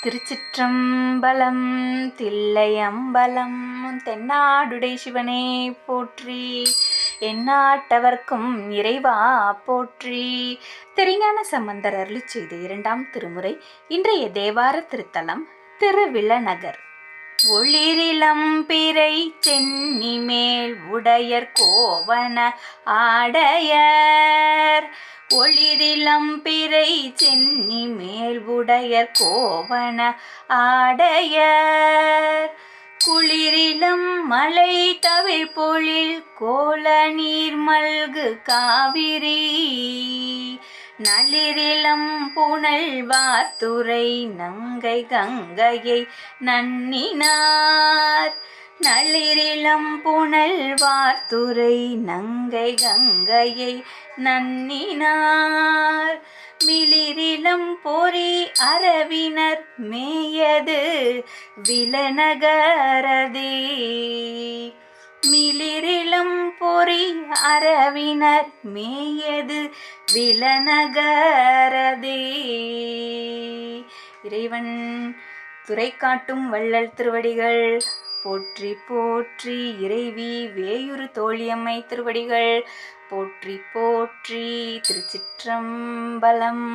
திருச்சிற்றம்பலம். தில்லையம்பலம். தென்னாடுடை சிவனே போற்றி. எந்நாட்டவர்க்கும் இறைவா போற்றி. திருஞான சம்பந்தர் அருளிச் செய்த 2ஆம் திருமுறை. இன்றைய தேவார திருத்தலம் திருவிளநகர். ஒளிரிளம் பிறை சென்னி மேல் உடையர் கோவண ஆடையர். ஒளிரிளம் பிறை சென்னி மேல் உடையர் கோவண ஆடையர். குளிரிளம் மலை தவிழ் பொழில் கோல நீர் மல்கு காவிரி. நளிரிளம் புனல் வார்த்துறை நங்கை கங்கையை நன்னினார். நளிரிளம் புனல் வார்த்துறை நங்கை கங்கையை நன்னினார். மிளிரிளம் பொறி அரவினர் மேயது விளநகரதே. மிளிரிளம் பொறி அரவினர் மேயது விளநகரதே. இறைவன் துறை காட்டும் வள்ளல் திருவடிகள் போற்றி போற்றி. இறைவி வேயுறு தோழியம்மை திருவடிகள் போற்றி போற்றி. திருச்சிற்றம்பலம்.